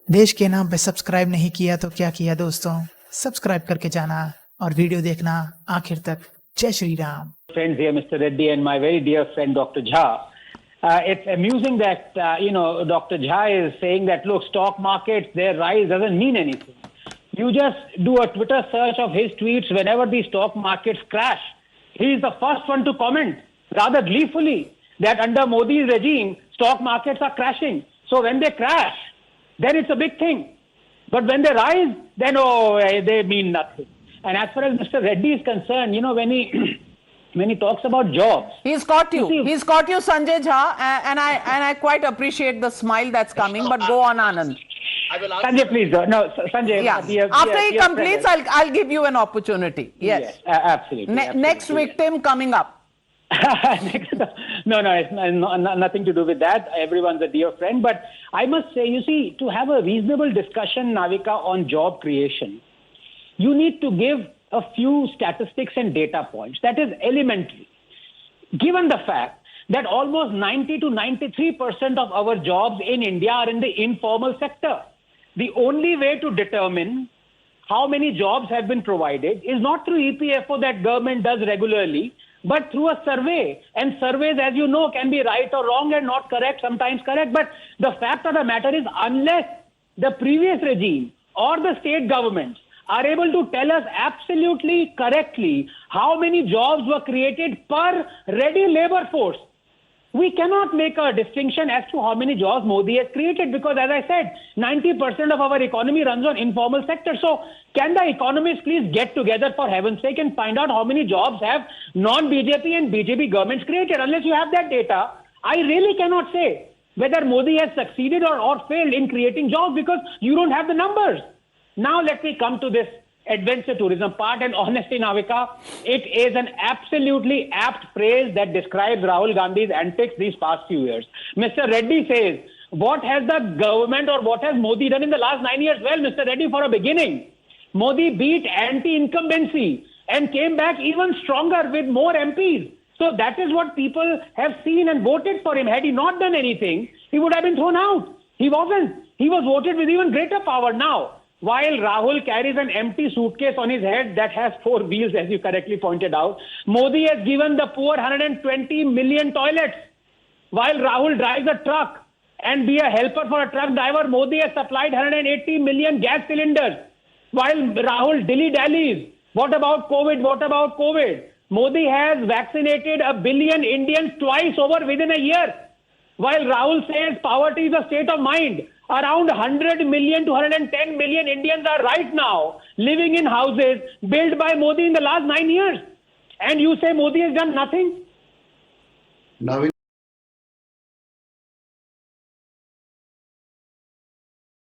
देश के नाम पे सब्सक्राइब नहीं किया तो क्या किया दोस्तों, सब्सक्राइब करके जाना और वीडियो देखना आखिर तक। जय Shri Ram. Friends here, Mr. Reddy and my very dear friend Dr. Jha. It's amusing that Dr. Jha is saying that look, stock markets, their rise doesn't mean anything. You just do a Twitter search of his tweets whenever the stock markets crash. He is the first one to comment rather gleefully that under Modi's regime, stock markets are crashing. So when they crash, then it's a big thing. But when they rise, then they mean nothing. And as far as Mr. Reddy is concerned, when he when he talks about jobs, he's caught you. He's caught you, Sanjay Jha, and I quite appreciate the smile that's coming. But go on, Anand. Sanjay, please. No, Sanjay. Yeah. After he completes, I'll give you an opportunity. Yes, absolutely. Next victim coming up. No, it's nothing to do with that. Everyone's a dear friend. But I must say, you see, to have a reasonable discussion, Navika, on job creation, you need to give a few statistics and data points. That is elementary. Given the fact that almost 90 to 93% of our jobs in India are in the informal sector, the only way to determine how many jobs have been provided is not through EPFO that government does regularly, but through a survey. And surveys, as you know, can be right or wrong and not correct, sometimes correct. But the fact of the matter is, unless the previous regime or the state governments are able to tell us absolutely correctly how many jobs were created per ready labor force, we cannot make a distinction as to how many jobs Modi has created, because as I said, 90% of our economy runs on informal sector. So can the economists please get together, for heaven's sake, and find out how many jobs have non-BJP and BJP governments created? Unless you have that data, I really cannot say whether Modi has succeeded or failed in creating jobs, because you don't have the numbers. Now let me come to this adventure tourism part, and honestly, Navika, it is an absolutely apt phrase that describes Rahul Gandhi's antics these past few years. Mr. Reddy says, what has the government or what has Modi done in the last 9 years? Well, Mr. Reddy, for a beginning, Modi beat anti-incumbency and came back even stronger with more MPs. So that is what people have seen and voted for him. Had he not done anything, he would have been thrown out. He wasn't. He was voted with even greater power. Now, while Rahul carries an empty suitcase on his head that has 4 wheels, as you correctly pointed out, Modi has given the poor 120 million toilets. While Rahul drives a truck and be a helper for a truck driver, Modi has supplied 180 million gas cylinders. While Rahul dilly-dallies, what about COVID? What about COVID? Modi has vaccinated 1 billion Indians twice over within a year. While Rahul says poverty is a state of mind, around 100 million to 110 million Indians are right now living in houses built by Modi in the last 9 years. And you say Modi has done nothing? Now